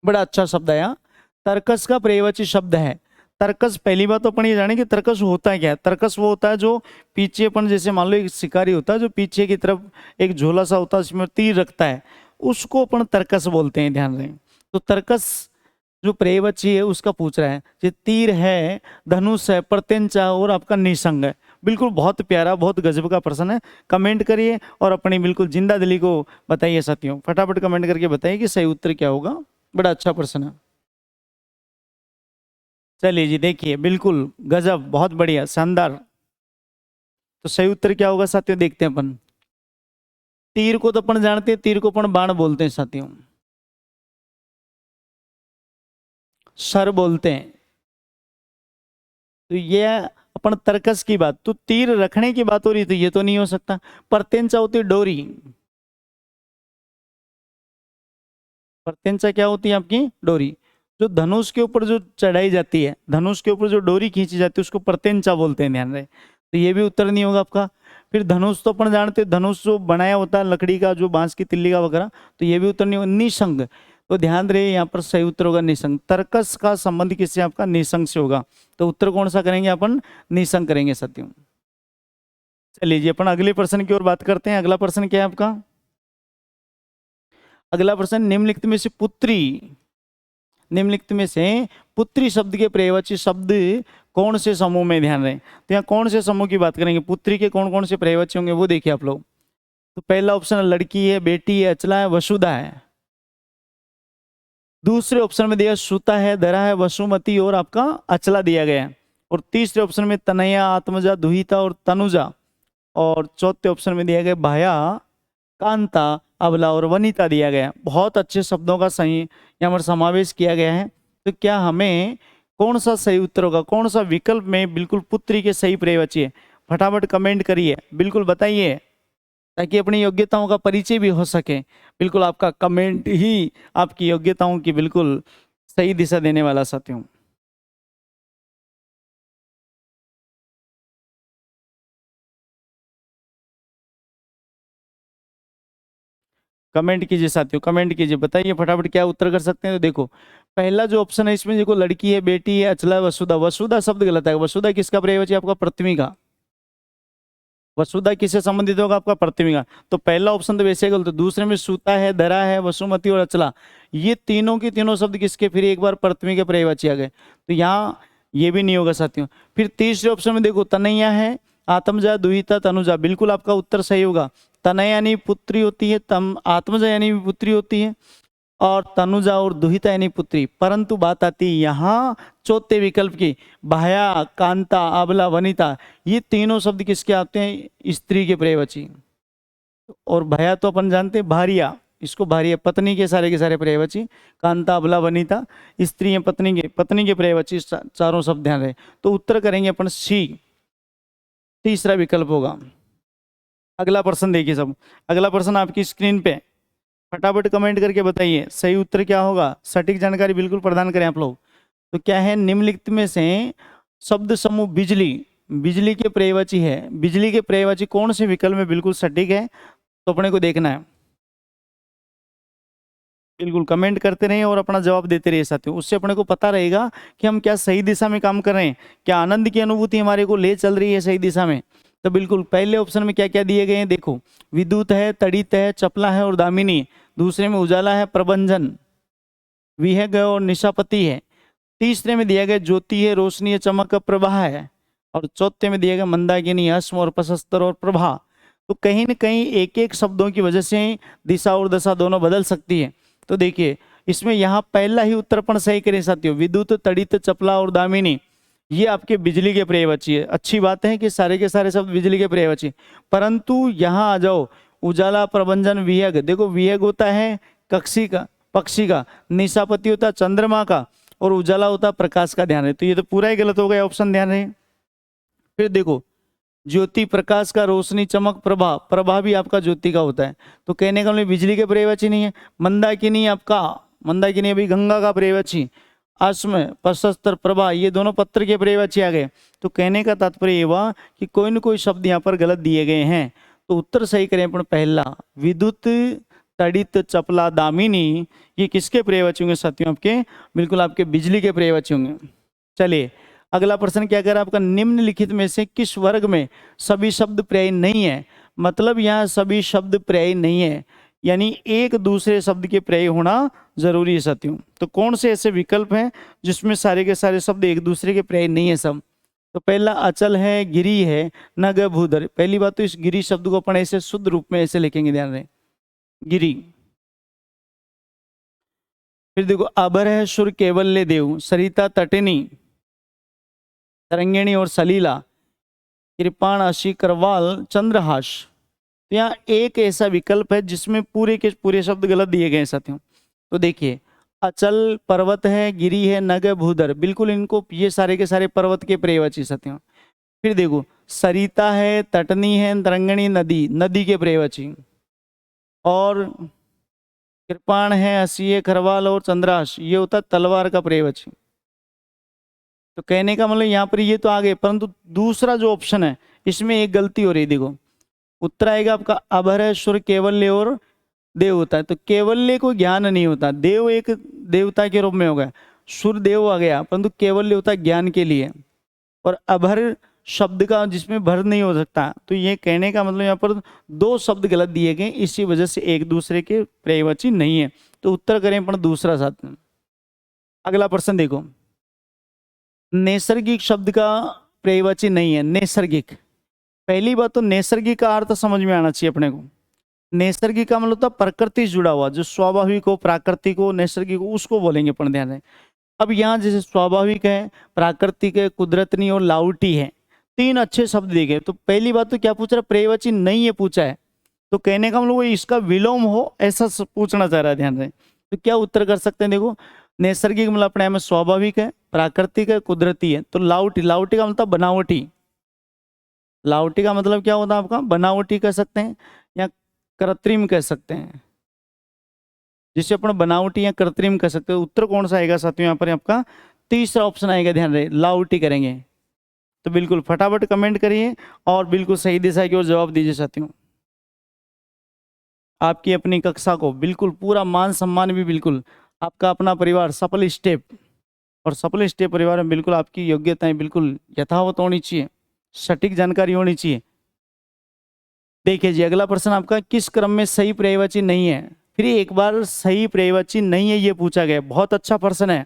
बड़ा अच्छा शब्द है यहाँ, तर्कश का पर्यायवाची शब्द है। तर्कस, पहली बात तो अपन ये जाने कि तर्कस होता क्या है। तर्कस वो होता है जो पीछे अपन, जैसे मान लो एक शिकारी होता है जो पीछे की तरफ एक झोला सा होता है, उसमें तीर रखता है, उसको अपन तर्कस बोलते हैं, ध्यान रखें। तो तर्कस जो पर्यायवाची है उसका पूछ रहा है। ये तीर है, धनुष है, प्रत्यंचा और आपका निसंग है। बिल्कुल बहुत प्यारा, बहुत गजब का प्रश्न है। कमेंट करिए और अपनी बिल्कुल जिंदा दिली को बताइए साथियों, फटाफट कमेंट करके बताइए कि सही उत्तर क्या होगा। बड़ा अच्छा प्रश्न है। चलिए जी, देखिए बिल्कुल गजब, बहुत बढ़िया, शानदार। तो सही उत्तर क्या होगा साथियों, देखते हैं अपन। तीर को तो अपन जानते हैं, तीर को अपन बाण बोलते हैं साथियों, सर बोलते हैं। तो ये अपन तर्कस की बात, तो तीर रखने की बात हो रही, तो ये तो नहीं हो सकता। प्रत्यंचा होती है डोरी। प्रत्यंचा क्या होती है आपकी, डोरी। जो धनुष के ऊपर जो चढ़ाई जाती है, धनुष के ऊपर जो डोरी खींची जाती है उसको प्रत्यंचा बोलते हैं, ध्यान रहे। तो ये भी उत्तर नहीं होगा आपका। फिर धनुष तो अपन जानते हैं, धनुष जो बनाया होता है लकड़ी का, जो बांस की तिल्ली का वगैरह, तो ये भी उत्तर नहीं होगा। निसंग, तो ध्यान रहे यहाँ पर सही उत्तर होगा निसंग। तर्कस का संबंध किससे, आपका निसंग से होगा। तो उत्तर कौन सा करेंगे अपन, निसंग करेंगे साथियों। चलिए जी, अपन अगले प्रश्न की ओर बात करते हैं। अगला प्रश्न क्या है आपका, अगला प्रश्न, निम्नलिखित में से पुत्री, निम्नलिखित में से पुत्री शब्द के पर्यायवाची शब्द कौन से समूह में, ध्यान रहे। तो यहाँ कौन से समूह की बात करेंगे, पुत्री के कौन कौन से पर्यायवाची होंगे वो देखिए आप लोग। तो पहला ऑप्शन है लड़की है, बेटी है, अचला है, वसुधा है। दूसरे ऑप्शन में दिया सुता है, दरा है, वसुमती और आपका अचला दिया गया है। और तीसरे ऑप्शन में तनया, आत्मजा, दुहिता और तनुजा। और चौथे ऑप्शन में दिया गया भाया, कांता, अबला और वनिता दिया गया। बहुत अच्छे शब्दों का सही यहाँ पर समावेश किया गया है। तो क्या हमें कौन सा सही उत्तर होगा, कौन सा विकल्प में बिल्कुल पुत्री के सही पर्यायवाची है, फटाफट कमेंट करिए, बिल्कुल बताइए, ताकि अपनी योग्यताओं का परिचय भी हो सके। बिल्कुल आपका कमेंट ही आपकी योग्यताओं की बिल्कुल सही दिशा देने वाला साथियों। कमेंट कीजिए साथियों, कमेंट कीजिए, बताइए फटाफट क्या उत्तर कर सकते हैं। तो देखो पहला जो ऑप्शन है इसमें देखो लड़की है, बेटी है, अचला, वसुधा। वसुधा शब्द गलत है। वसुधा किसका पर्यायवाची, आपका पृथ्वी का। वसुधा किससे संबंधित होगा, आपका पृथ्वी का। तो पहला ऑप्शन तो वैसे गलत। तो दूसरे में सूता है, धरा है, वसुमती और अचला, ये तीनों के तीनों शब्द किसके, फिर एक बार पृथ्वी के पर्यायवाची आ गए। तो यहाँ ये भी नहीं होगा साथियों। फिर तीसरे ऑप्शन में देखो तनैया है, आत्मजा, दुहिता, तनुजा, बिल्कुल आपका उत्तर सही होगा। तनया यानी पुत्री होती है, तम आत्मजा यानी पुत्री होती है, और तनुजा और दुहिता यानी पुत्री। परंतु बात आती है यहाँ चौथे विकल्प की, भाया, कांता, आबला, वनिता, ये तीनों शब्द किसके आते हैं, स्त्री के पर्यायवाची। और भया तो अपन जानते हैं भारिया, इसको भारिया, पत्नी के सारे पर्यायवाची। कांता, अबला, वनिता स्त्री है, पत्नी के पर्यायवाची चारों शब्द, ध्यान रहे। तो उत्तर करेंगे अपन सी, तीसरा विकल्प होगा। अगला प्रश्न देखिए सब, अगला प्रश्न आपकी स्क्रीन पे, फटाफट कमेंट करके बताइए सही उत्तर क्या होगा, सटीक जानकारी बिल्कुल प्रदान करें आप लोग। तो क्या है, निम्नलिखित में से शब्द समूह बिजली, बिजली के पर्यायवाची है, बिजली के पर्यायवाची कौन से विकल्प में बिल्कुल सटीक है, तो अपने को देखना है। बिल्कुल कमेंट करते रहिए और अपना जवाब देते रहिए साथियों, उससे अपने को पता रहेगा कि हम क्या सही दिशा में काम कर रहे हैं, क्या आनंद की अनुभूति हमारे को ले चल रही है सही दिशा में। तो बिल्कुल पहले ऑप्शन में क्या क्या दिए गए हैं देखो, विद्युत है, तड़ित है, चपला है और दामिनी। दूसरे में उजाला है, प्रबंधन, विहग है और निशापति है। तीसरे में दिया गया ज्योति है, रोशनी है, चमक, प्रभा है। और चौथे में दिया गया मंदाकिनी, हस्म और प्रशस्तर और प्रभा। तो कहीं न कहीं एक एक शब्दों की वजह से दिशा और दशा दोनों बदल सकती है। तो देखिए इसमें यहाँ पहला ही उत्तरपण सही करें साथियों, विद्युत, तड़ित, चपला और दामिनी, ये आपके बिजली के पर्यायवाची है। अच्छी बात है कि सारे के सारे शब्द बिजली के पर्यायवाची। परंतु यहाँ आ जाओ, उजाला, प्रबंधन, विहग, देखो विहग होता है कक्षी का, पक्षी का, निशापति होता है चंद्रमा का, और उजाला होता है प्रकाश का, ध्यान रहे। तो ये तो पूरा ही गलत हो गया ऑप्शन, ध्यान रहे। फिर देखो ज्योति प्रकाश का, रोशनी, चमक, प्रभा, प्रभा भी आपका ज्योति का होता है। तो कहने का मतलब बिजली के पर्यायवाची नहीं है। मंदाकिनी आपका, मंदाकिनी अभी गंगा का पर्यायवाची। अस्म, प्रशस्तर, प्रभा, ये दोनों पत्र के पर्यायवाची आ गए। तो कहने का तात्पर्य ये हुआ कि कोई न कोई शब्द यहाँ पर गलत दिए गए हैं। तो उत्तर सही करें अपन पहला, विद्युत, तड़ित, चपला, दामिनी, ये किसके पर्यायवाची होंगे साथियों, आपके बिल्कुल आपके बिजली के पर्यायवाची होंगे। चलिए अगला प्रश्न क्या कर रहा है आपका, निम्नलिखित में से किस वर्ग में सभी शब्द पर्यायी नहीं है। मतलब यहाँ सभी शब्द पर्यायी नहीं है, यानी एक दूसरे शब्द के पर्यायी होना जरूरी है साथियों। तो कौन से ऐसे विकल्प हैं जिसमें सारे के सारे शब्द एक दूसरे के पर्यायी नहीं है सब। तो पहला अचल है, गिरी है, नग, भूधर। पहली बात तो इस गिरी शब्द को अपन ऐसे शुद्ध रूप में ऐसे लिखेंगे, ध्यान रहे, गिरी। फिर देखो अभर है, सुर, केवल्य, देव, सरिता, तटिनी, तरंगिणी और सलीला, कृपाण, अशी, करवाल, चंद्रहास। तो यहाँ एक ऐसा विकल्प है जिसमें पूरे के पूरे शब्द गलत दिए गए हैं साथियों। तो देखिए अचल पर्वत है, गिरी है, नग, भूधर, बिल्कुल इनको ये सारे के सारे पर्वत के पर्यायवाची साथियों। फिर देखो सरिता है, तटनी है, तरंगिणी, नदी, नदी के पर्यायवाची। और कृपाण है, हसी है, खरवाल और चंद्राश, ये होता है तलवार का पर्यायवाची। तो कहने का मतलब यहाँ पर ये तो आ गए, परंतु दूसरा जो ऑप्शन है इसमें एक गलती हो रही है। देखो उत्तर आएगा आपका अभर, सुर, केवल्य और देव होता है। तो केवल्य को ज्ञान नहीं होता, देव एक देवता के रूप में होगा, सुर देव आ गया, परंतु केवल्य होता है ज्ञान के लिए। और अभर शब्द का जिसमें भर नहीं हो सकता। तो ये कहने का मतलब यहाँ पर दो शब्द गलत दिए गए, इसी वजह से एक दूसरे के पर्यायवाची नहीं है। तो उत्तर करें अपन दूसरा साथ में। अगला प्रश्न देखो, नैसर्गिक शब्द का पर्यायवाची नहीं है, नैसर्गिक। पहली बात तो नैसर्गिक का अर्थ समझ में आना चाहिए अपने को। नैसर्गिक का मतलब होता है प्रकृति से जुड़ा हुआ, जो स्वाभाविक हो, प्राकृतिक हो, नैसर्गिक हो, उसको बोलेंगे अपन, ध्यान रहे। अब यहाँ जैसे स्वाभाविक है, प्राकृतिक है, कुदरती और लाउटी है, तीन अच्छे शब्द दिए गए। तो पहली बात तो क्या पूछ रहा है, पर्यायवाची नहीं है पूछा है। तो कहने का मतलब इसका विलोम हो ऐसा पूछना चाह रहा है, ध्यान रहे। तो क्या उत्तर कर सकते हैं, देखो नैसर्गिक मतलब अपने में स्वाभाविक है, प्राकृतिक है, कुदरती है। तो लाउटी, लाउटी का मतलब बनावटी, लावटी का मतलब क्या होता है आपका, बनावटी कह सकते हैं या कृत्रिम कह सकते हैं, जिसे अपन बनावटी या कृत्रिम कह सकते हैं। उत्तर कौन सा आएगा साथियों, यहाँ पर आपका तीसरा ऑप्शन आएगा, ध्यान रहे, लावटी करेंगे। तो बिल्कुल फटाफट कमेंट करिए और बिल्कुल सही दिशा की ओर जवाब दीजिए साथियों। आपकी अपनी कक्षा को बिल्कुल पूरा मान सम्मान भी, बिल्कुल आपका अपना परिवार सफल स्टेप, और सफल स्टेप परिवार में बिल्कुल आपकी योग्यताएं बिल्कुल यथावत होनी चाहिए, सटीक जानकारी होनी चाहिए। देखिए जी अगला प्रश्न आपका, किस क्रम में सही पर्यायवाची नहीं है। फिर एक बार सही पर्यायवाची नहीं है ये पूछा गया, बहुत अच्छा प्रश्न है।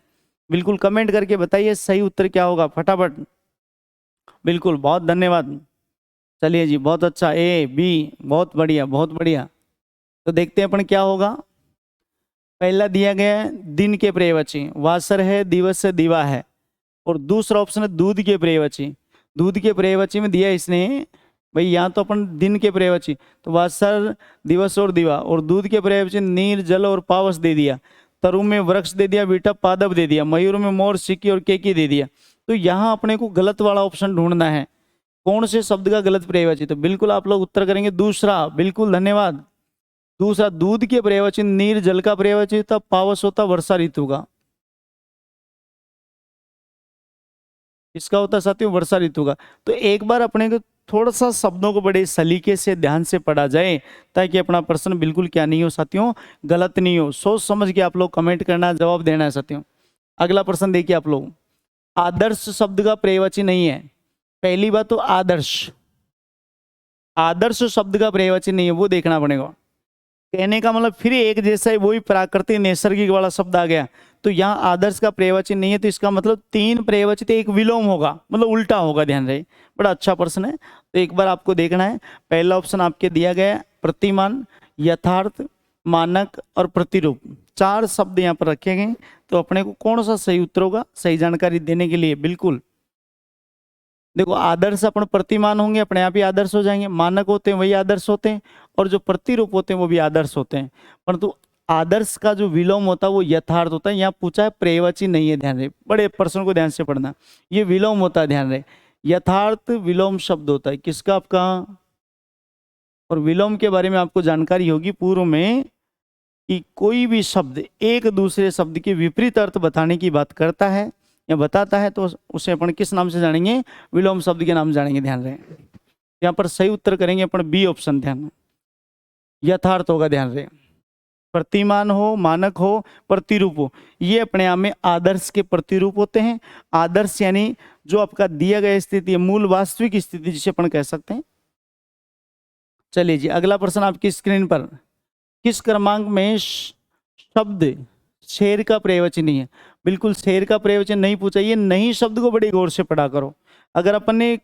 बिल्कुल कमेंट करके बताइए सही उत्तर क्या होगा फटाफट। बिल्कुल बहुत धन्यवाद। चलिए जी बहुत अच्छा, ए बी, बहुत बढ़िया बहुत बढ़िया। तो देखते हैं अपन क्या होगा। पहला दिया गया है दिन के पर्यायवाची, वासर है, दिवस है, दिवा है। और दूसरा ऑप्शन है दूध के पर्यायवाची। दूध के पर्यायवाची में दिया इसने भाई, यहाँ तो अपन दिन के पर्यायवाची, तो वासर, दिवस और दिवा। और दूध के पर्यायवाची नीर, जल और पावस दे दिया। तरु में वृक्ष दे दिया, बीटा पादप दे दिया, मयूर में मोर, सिक्की और केकी दे दिया। तो यहाँ अपने को गलत वाला ऑप्शन ढूंढना है, कौन से शब्द का गलत पर्यायवाची। तो बिल्कुल आप लोग उत्तर करेंगे दूसरा, बिल्कुल धन्यवाद। दूसरा दूध के पर्यायवाची नीर, जल का पर्यायवाची था, पावस होता वर्षा ऋतु का। इसका होता साथियों वर्षा ऋतु का। तो एक बार अपने को थोड़ा सा शब्दों को बड़े सलीके से ध्यान से पढ़ा जाए, ताकि अपना प्रश्न बिल्कुल क्या नहीं हो साथियों, गलत नहीं हो। सोच समझ के आप लोग कमेंट करना है, जवाब देना है साथियों। अगला प्रश्न देखिए आप लोग, आदर्श शब्द का पर्यायवाची नहीं है। पहली बात तो आदर्श, आदर्श शब्द का पर्यायवाची नहीं है, वो देखना पड़ेगा। कहने का मतलब फिर एक जैसा ही वही प्राकृतिक नैसर्गिक वाला शब्द आ गया। तो यहाँ आदर्श का पर्यायवाची नहीं है, तो इसका मतलब तीन पर्यायवाची तो एक विलोम होगा, मतलब उल्टा होगा, ध्यान रहे। बड़ा अच्छा प्रश्न है, तो एक बार आपको देखना है। पहला ऑप्शन आपके दिया गया है प्रतिमान, यथार्थ, मानक और प्रतिरूप, चार शब्द यहाँ पर रखे गए। तो अपने को कौन सा सही उत्तर होगा, सही जानकारी देने के लिए बिल्कुल देखो, आदर्श अपन प्रतिमान होंगे अपने आप ही आदर्श हो जाएंगे, मानक होते हैं वही आदर्श होते हैं, और जो प्रतिरूप होते हैं वो भी आदर्श होते हैं। परंतु आदर्श का जो विलोम होता है वो यथार्थ होता है। यहाँ पूछा है पर्यायवाची नहीं है, ध्यान रहे, बड़े प्रश्न को ध्यान से पढ़ना। ये विलोम होता है, ध्यान रहे, यथार्थ विलोम शब्द होता है किसका, आपका। और विलोम के बारे में आपको जानकारी होगी पूर्व में, कि कोई भी शब्द एक दूसरे शब्द के विपरीत अर्थ बताने की बात करता है या बताता है, तो उसे अपन किस नाम से जानेंगे, विलोम शब्द के नाम जानेंगे, ध्यान रहे। यहाँ पर सही उत्तर करेंगे अपन बी ऑप्शन, ध्यान, यथार्थ होगा, ध्यान रहे। प्रतिमान हो, मानक हो, प्रतिरूप हो, ये अपने आप में आदर्श के प्रतिरूप होते हैं। आदर्श यानी जो आपका दिया गया स्थिति है, मूल वास्तविक स्थिति जिसे अपन कह सकते हैं। चलिए जी, अगला प्रश्न आपकी स्क्रीन पर, किस क्रमांक में शब्द शेर का प्रयोजनीय है? बिल्कुल शेर का प्रयोजन नहीं पूछा, ये नहीं शब्द को बड़ी गौर से पढ़ा करो। अगर अपन ने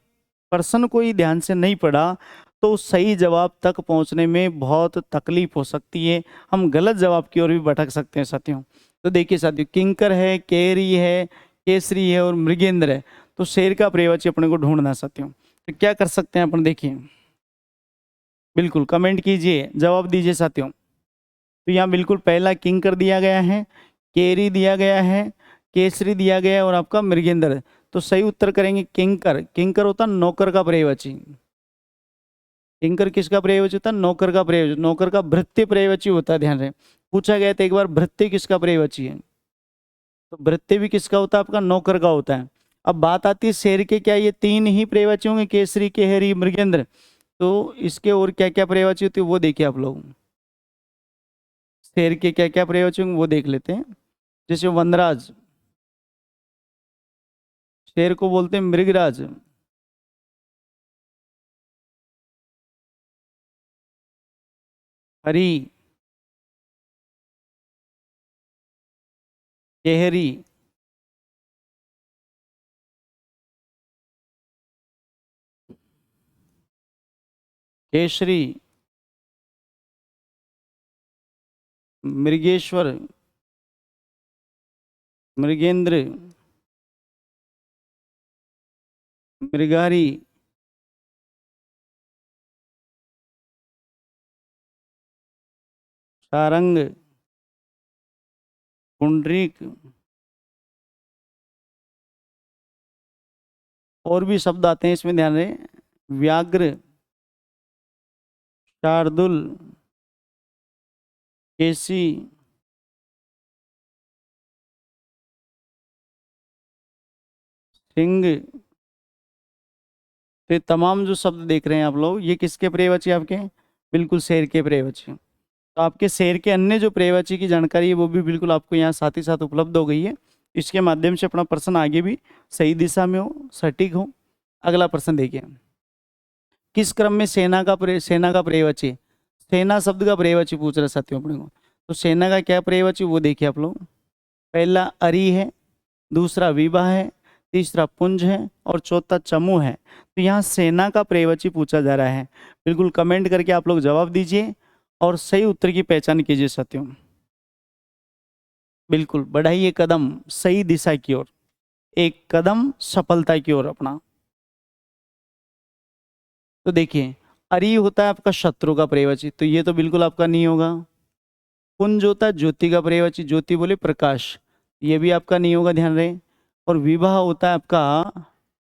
प्रश्न को ही ध्यान से नहीं पढ़ा तो सही जवाब तक पहुंचने में बहुत तकलीफ हो सकती है, हम गलत जवाब की ओर भी भटक सकते हैं साथियों। तो देखिए साथियों, किंकर है, केरी है, केसरी है और मृगेंद्र है, तो शेर का प्रयोजन अपने को ढूंढना साथियों। तो क्या कर सकते हैं अपन, देखिए बिल्कुल कमेंट कीजिए, जवाब दीजिए साथियों। तो यहाँ बिल्कुल पहला किंकर दिया गया है, केरी दिया गया है, केसरी दिया गया है और आपका मृगेंद्र। तो सही उत्तर करेंगे किंकर। किंकर होता नौकर का पर्यायवाची। किंकर किसका पर्यायवाची होता है? नौकर का पर्यायवाची। नौकर का भृत्य पर्यायवाची होता है, ध्यान रहे। पूछा गया था एक बार भृत्य किसका पर्यायवाची है, तो भृत्य भी किसका होता है? आपका नौकर का होता है। अब बात आती है शेर के, क्या ये तीन ही पर्यायवाची होंगे, केसरी, केहरी, मृगेंद्र? तो इसके और क्या क्या पर्यायवाची होती है वो देखिए आप लोग। शेर के क्या क्या पर्यायवाची होंगे वो देख लेते हैं। जैसे वनराज, शेर को बोलते हैं मृगराज। हरी, केहरी, केसरी, मृगेश्वर, मृगेंद्र, मृगारी, सारंग, पुंडरीक, और भी शब्द आते हैं इसमें, ध्यान रहे। व्याघ्र, शार्दुल, केसी, सिंह। तो ये तमाम जो शब्द देख रहे हैं आप लोग, ये किसके पर्यायवाची आपके? बिल्कुल शेर के पर्यायवाची। तो आपके शेर के अन्य जो पर्यायवाची की जानकारी है वो भी बिल्कुल आपको यहाँ साथ ही साथ उपलब्ध हो गई है। इसके माध्यम से अपना प्रश्न आगे भी सही दिशा में हो, सटीक हो। अगला प्रश्न देखिए, किस क्रम में सेना का पर्यायवाची? सेना शब्द का पर्यायवाची पूछ रहे साथियों अपने को। तो सेना का क्या पर्यायवाची वो देखिए आप लोग। पहला अरि है, दूसरा विवाह है, तीसरा पुंज है और चौथा चमू है। तो यहाँ सेना का पर्यायवाची पूछा जा रहा है। बिल्कुल कमेंट करके आप लोग जवाब दीजिए और सही उत्तर की पहचान कीजिए साथियों। बिल्कुल बढ़ाइए कदम सही दिशा की ओर, एक कदम सफलता की ओर अपना। तो देखिए, अरि होता है आपका शत्रु का पर्यायवाची, तो ये तो बिल्कुल आपका नहीं होगा। पुंज होता है ज्योति का पर्यायवाची, ज्योति बोले प्रकाश, ये भी आपका नहीं होगा, ध्यान रहे। और विवाह होता है आपका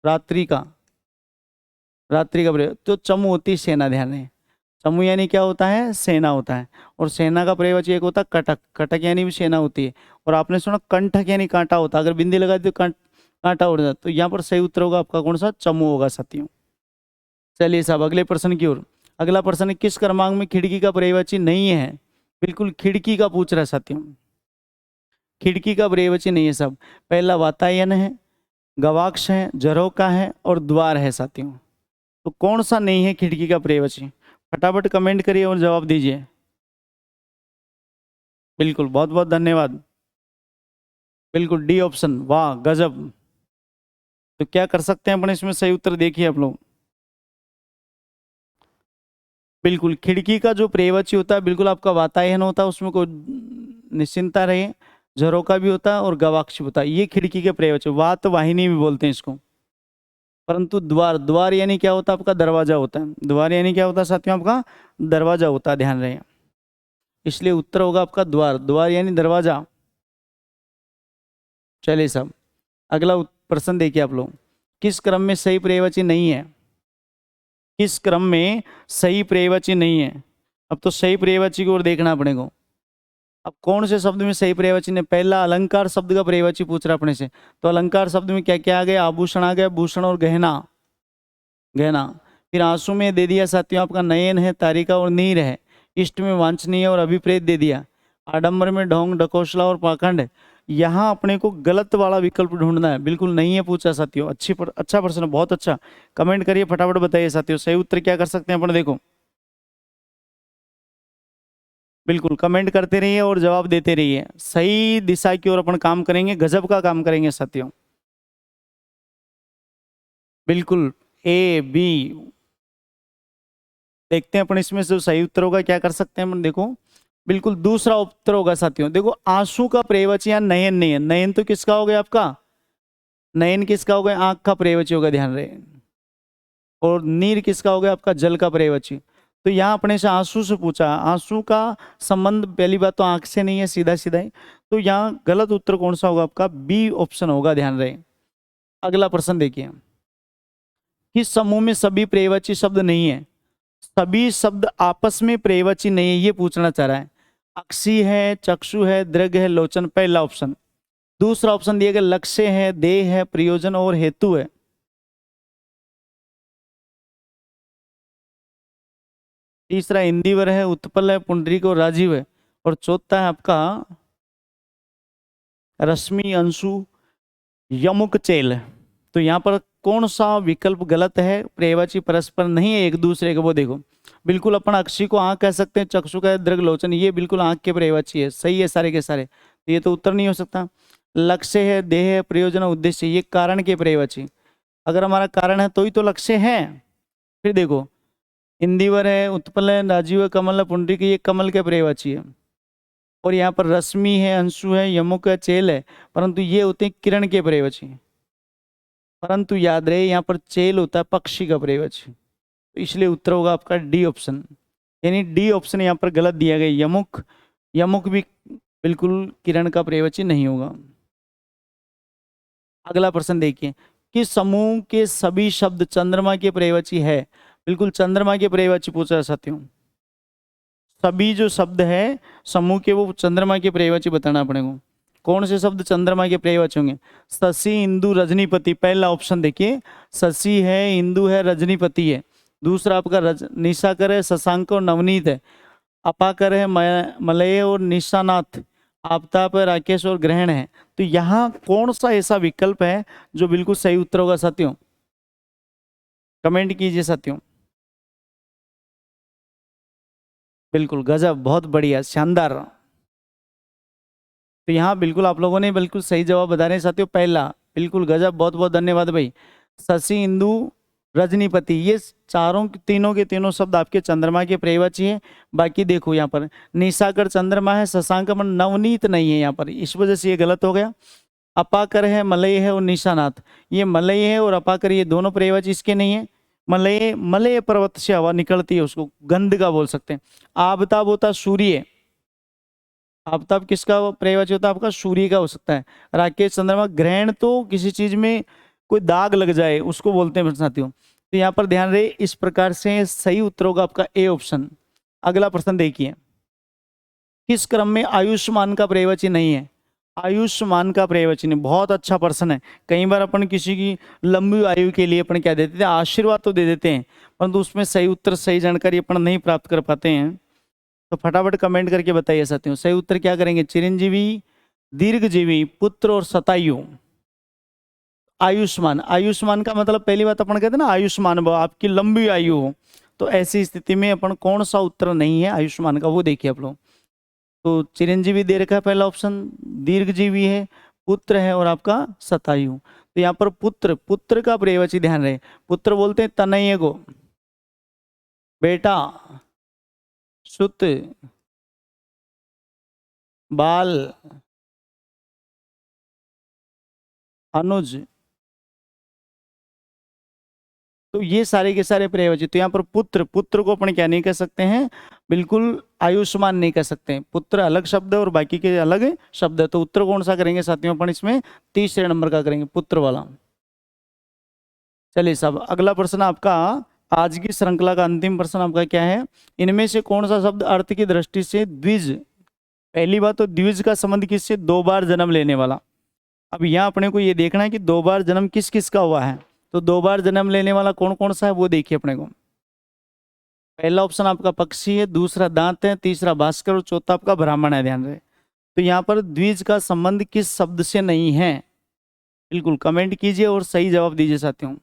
रात्रि का, रात्रि का पर्याय। तो चमू होती है सेना, ध्यान रहे। चमू यानी क्या होता है? सेना होता है। और सेना का पर्यायवाची एक होता है कटक, कटक यानी भी सेना होती है। और आपने सुना कंठक यानी कांटा होता है, अगर बिंदी लगा दी तो कांटा उड़ जाता। तो यहाँ पर सही उत्तर होगा आपका कौन सा? चमू होगा साथियों। चलिए साहब अगले प्रश्न की ओर। अगला प्रश्न है, किस क्रमांक में खिड़की का पर्यायवाची नहीं है? बिल्कुल खिड़की का पूछ रहा है साथियों। खिड़की का पर्यायवाची नहीं है सब। पहला वातायन है, गवाक्ष है, झरोका है और द्वार है साथियों। तो कौन सा नहीं है खिड़की का पर्यायवाची? फटाफट कमेंट करिए और जवाब दीजिए। बिल्कुल, बहुत बहुत धन्यवाद। बिल्कुल डी ऑप्शन, वाह गजब। तो क्या कर सकते हैं अपन इसमें सही उत्तर, देखिए आप लोग। बिल्कुल खिड़की का जो पर्यायवाची होता है बिल्कुल आपका वातायन होता है, उसमें कोई निश्चिंता रहे। झरोका भी होता है और गवाक्ष भी होता है, ये खिड़की के पर्यायवाची। वात वाहिनी भी बोलते हैं इसको। परंतु द्वार, द्वार यानी क्या होता है? आपका दरवाजा होता है। द्वार यानी क्या होता है साथियों? आपका दरवाजा होता है, ध्यान रहे। इसलिए उत्तर होगा आपका द्वार, द्वार यानी दरवाजा। चलिए साहब अगला प्रश्न देखिए आप लोग, किस क्रम में सही पर्यायवाची नहीं है? किस क्रम में सही पर्यायवाची नहीं है? अब तो सही पर्यायवाची की ओर देखना अपने को। अब कौन से शब्द में सही पर्यायवाची ने? पहला अलंकार शब्द का पर्यायवाची पूछ रहा अपने से। तो अलंकार शब्द में क्या क्या आ गया? आभूषण आ गया, भूषण और गहना, गहना। फिर आंसू में दे दिया साथियों आपका नयन है, तारिका और नीर है। इष्ट में वांछनीय और अभिप्रेत दे दिया। आडंबर में ढोंग, डकोसला और पाखंड, यहाँ अपने को गलत वाला विकल्प ढूंढना है, बिल्कुल नहीं है पूछा साथियों। अच्छा प्रश्न, बहुत अच्छा। कमेंट करिए, फटाफट बताइए साथियों, सही उत्तर क्या कर सकते हैं अपन, देखो बिल्कुल कमेंट करते रहिए और जवाब देते रहिए, सही दिशा की ओर अपन काम करेंगे, गजब का काम करेंगे साथियों। बिल्कुल ए बी, देखते हैं अपन इसमें से सही उत्तर होगा क्या कर सकते हैं अपन, देखो बिल्कुल दूसरा उत्तर होगा साथियों। देखो आंसू का पर्यायवाची यहाँ नयन नहीं है, नयन तो किसका हो गया आपका, नयन किसका हो गया, आंख का पर्यायवाची होगा, ध्यान रहे। और नीर किसका हो गया आपका, जल का पर्यायवाची। तो यहाँ अपने से आंसू से पूछा, आंसू का संबंध पहली बात तो आंख से नहीं है, सीधा सीधा ही। तो यहाँ गलत उत्तर कौन सा होगा आपका, बी ऑप्शन होगा, ध्यान रहे। अगला प्रश्न देखिए, किस समूह में सभी पर्यायवाची शब्द नहीं है, सभी शब्द आपस में पर्यायवाची नहीं है, ये पूछना चाह रहा है। अक्षी है, चक्षु है, दृग है, लोचन, पहला ऑप्शन। दूसरा ऑप्शन दिया गया लक्ष्य है, देह है, प्रयोजन और हेतु है। तीसरा इंदिवर है, उत्पल है, पुंडरीक और राजीव है। और चौथा है आपका रश्मि, अंशु, यमुक, चेल। तो यहाँ पर कौन सा विकल्प गलत है, पर्यायवाची परस्पर नहीं है एक दूसरे के, वो देखो बिल्कुल अपन अक्षी को आंख कह सकते हैं, चक्षु का दृग, लोचन, ये बिल्कुल आंख के पर्यायवाची है, सही है सारे के सारे, तो ये तो उत्तर नहीं हो सकता। लक्ष्य है, देह है, प्रयोजन, उद्देश्य, ये कारण के पर्यायवाची। अगर हमारा कारण है तो ही तो लक्ष्य है। फिर देखो इंदिवर है, उत्पल है, राजीव है, कमल है, पुंडरीक, ये कमल के पर्यायवाची है। और यहाँ पर रश्मि है, अंशु है, यमुक है, चेल है, परंतु ये होते हैं किरण के पर्यायवाची। परंतु याद रहे यहाँ पर चेल होता है पक्षी का पर्यायवाची, तो इसलिए उत्तर होगा आपका डी ऑप्शन, यानी डी ऑप्शन यहाँ पर गलत दिया गया। यमुक, यमुक भी बिल्कुल किरण का पर्यायवाची नहीं होगा। अगला प्रश्न देखिए, किस समूह के सभी शब्द चंद्रमा के पर्यायवाची है, बिल्कुल चंद्रमा के पर्यायवाची पूछा है साथियों। सभी जो शब्द है समूह के वो चंद्रमा के पर्यायवाची बताना अपने को। कौन से शब्द चंद्रमा के पर्यायवाची होंगे, शशि, इंदु, रजनीपति, पहला ऑप्शन देखिए, शशि है, इंदु है, रजनीपति है। दूसरा आपका निशाकर है, शशांक और नवनीत है। अपाकर है, मलय और निशानाथ, आपताप है, राकेश और ग्रहण है। तो यहाँ कौन सा ऐसा विकल्प है जो बिल्कुल सही उत्तर होगा साथियों, कमेंट कीजिए साथियों। बिल्कुल गजब, बहुत बढ़िया, शानदार। तो यहाँ बिल्कुल आप लोगों ने बिल्कुल सही जवाब बता रहे हैं साथियों, पहला, बिल्कुल गजब, बहुत बहुत धन्यवाद भाई। शशि, इंदु, रजनीपति, ये चारों तीनों के तीनों शब्द आपके चंद्रमा के पर्यायवाची है। बाकी देखो यहाँ पर निशाकर चंद्रमा है, शशांक पर नवनीत नहीं है यहाँ पर, इस वजह से ये गलत हो गया। अपाकर है, मलय है और निशानाथ, ये मलय है और अपाकर, ये दोनों पर्यायवाची इसके नहीं है। मलय, मलय पर्वत से हवा निकलती है, उसको गंध का बोल सकते हैं। आबताब होता सूर्य, आफताब किसका पर्यायवाची होता है आपका, सूर्य का हो सकता है। राकेश, चंद्रमा, ग्रहण तो किसी चीज में कोई दाग लग जाए उसको बोलते हैं साथियों। तो यहाँ पर ध्यान रहे, इस प्रकार से सही उत्तर होगा आपका ए ऑप्शन। अगला प्रश्न देखिए, किस क्रम में आयुष्मान का पर्यायवाची नहीं है, आयुष्मान का पर्यायवाची नहीं, बहुत अच्छा प्रश्न है। कई बार अपन किसी की लंबी आयु के लिए अपन क्या देते थे, आशीर्वाद तो दे देते हैं, परंतु उसमें सही उत्तर, सही जानकारी अपन नहीं प्राप्त कर पाते हैं। तो फटाफट कमेंट करके बताइए साथियों, सही उत्तर क्या करेंगे, चिरंजीवी, दीर्घजीवी, पुत्र और शतायु। आयुष्मान, आयुष्मान का मतलब पहली बात अपन कहते हैं ना, आयुष्मान भव, आपकी लंबी आयु हो। तो ऐसी स्थिति में अपन कौन सा उत्तर नहीं है आयुष्मान का, वो देखिए आप लोग। तो चिरंजीवी दे रखा है पहला ऑप्शन, दीर्घजीवी है, पुत्र है और आपका शतायु। तो यहाँ पर पुत्र, पुत्र का पर्यायवाची ध्यान रहे, पुत्र बोलते हैं तनय को, बेटा, सुत, बाल, अनुज, तो ये सारे के सारे पर्यायवाची। तो यहाँ पर पुत्र, पुत्र को अपन क्या नहीं कह सकते हैं, बिल्कुल आयुष्मान नहीं कह सकते हैं, पुत्र अलग शब्द है और बाकी के अलग शब्द है। तो उत्तर कौन सा करेंगे साथियों अपन इसमें, तीसरे नंबर का करेंगे, पुत्र वाला। चलिए साहब, अगला प्रश्न आपका, आज की श्रृंखला का अंतिम प्रश्न आपका क्या है, इनमें से कौन सा शब्द अर्थ की दृष्टि से द्विज, पहली बात तो द्विज का संबंध किससे, दो बार जन्म लेने वाला। अब यहाँ अपने को ये देखना है कि दो बार जन्म किस किस का हुआ है, तो दो बार जन्म लेने वाला कौन कौन सा है वो देखिए अपने को। पहला ऑप्शन आपका पक्षी है, दूसरा दांत है, तीसरा भास्कर और चौथा आपका ब्राह्मण है। ध्यान रहे, तो यहाँ पर द्विज का संबंध किस शब्द से नहीं है? बिल्कुल कमेंट कीजिए और सही जवाब दीजिए साथियों।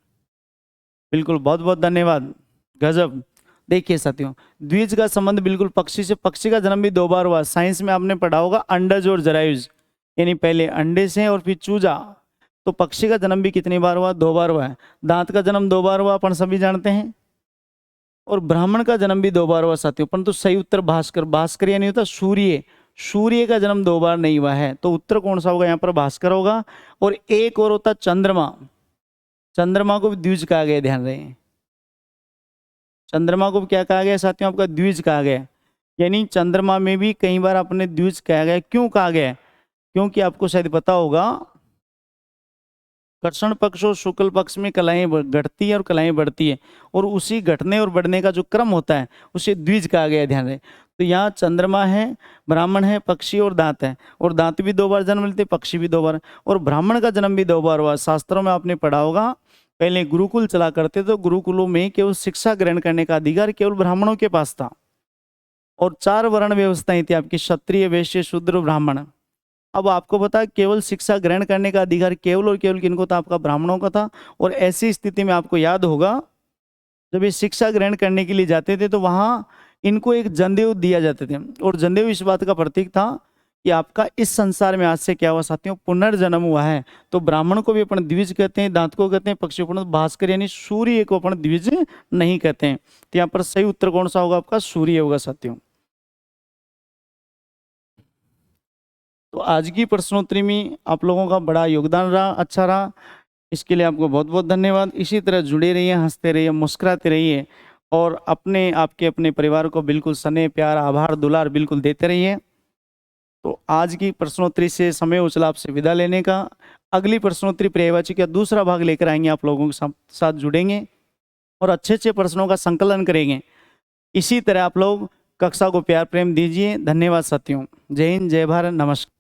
बिल्कुल, बहुत बहुत धन्यवाद, गजब। देखिए साथियों, द्विज का संबंध बिल्कुल पक्षी से। पक्षी का जन्म भी 2 बार हुआ। साइंस में आपने पढ़ा होगा अंडज और जरायुज, यानी पहले अंडे से और फिर चूजा। तो पक्षी का जन्म भी कितनी बार हुआ? 2 बार हुआ है। दांत का जन्म 2 बार हुआ, अपन सभी जानते हैं। और ब्राह्मण का जन्म भी 2 बार हुआ साथियों, परंतु सही उत्तर भास्कर। भास्कर यानी होता सूर्य। सूर्य का जन्म 2 बार नहीं हुआ है, तो उत्तर कौन सा होगा? यहाँ पर भास्कर होगा। और एक और होता चंद्रमा। चंद्रमा को भी द्विज कहा गया, ध्यान रहे। चंद्रमा को क्या कहा गया साथियों? आपका द्विज कहा गया। यानी चंद्रमा में भी कई बार अपने द्विज कहा गया। क्यों कहा गया? क्योंकि आपको शायद पता होगा, कृष्ण पक्ष और शुक्ल पक्ष में कलाएं घटती है और कलाएं बढ़ती है, और उसी घटने और बढ़ने का जो क्रम होता है उसे द्विज कहा गया है। ध्यान रहे, तो यहाँ चंद्रमा है, ब्राह्मण है, पक्षी और दांत है। और दांत भी 2 बार जन्म लेते, पक्षी भी 2 बार, और ब्राह्मण का जन्म भी 2 बार हुआ। शास्त्रों में आपने पढ़ा होगा, पहले गुरुकुल चला करते तो गुरुकुलों में केवल शिक्षा ग्रहण करने का अधिकार केवल ब्राह्मणों के पास था। और 4 वर्ण व्यवस्थाएं थी आपकी, क्षत्रिय, वैश्य, शूद्र, ब्राह्मण। अब आपको पता है केवल शिक्षा ग्रहण करने का अधिकार केवल और केवल किनको था? आपका ब्राह्मणों का था। और ऐसी स्थिति में आपको याद होगा, जब ये शिक्षा ग्रहण करने के लिए जाते थे तो वहां इनको एक जनेऊ दिया जाते थे। और जनेऊ इस बात का प्रतीक था कि आपका इस संसार में आज से क्या हुआ साथियों? पुनर्जन्म हुआ है। तो ब्राह्मण को भी अपन द्विज कहते हैं, दांत को कहते हैं, पक्षी को भास्कर यानी सूर्य को अपन द्विज नहीं कहते हैं। तो यहाँ पर सही उत्तर कौन सा होगा? आपका सूर्य होगा साथियों। तो आज की प्रश्नोत्तरी में आप लोगों का बड़ा योगदान रहा, अच्छा रहा, इसके लिए आपको बहुत बहुत धन्यवाद। इसी तरह जुड़े रहिए, हंसते रहिए, मुस्कुराते रहिए, और अपने परिवार को बिल्कुल स्नेह, प्यार, आभार, दुलार बिल्कुल देते रहिए। तो आज की प्रश्नोत्तरी से समय उछला आपसे विदा लेने का। अगली प्रश्नोत्तरी पर्यायवाची का दूसरा भाग लेकर आएंगे, आप लोगों के साथ जुड़ेंगे और अच्छे अच्छे प्रश्नों का संकलन करेंगे। इसी तरह आप लोग कक्षा को प्यार प्रेम दीजिए। धन्यवाद साथियों। जय हिंद, जय भारत, नमस्कार।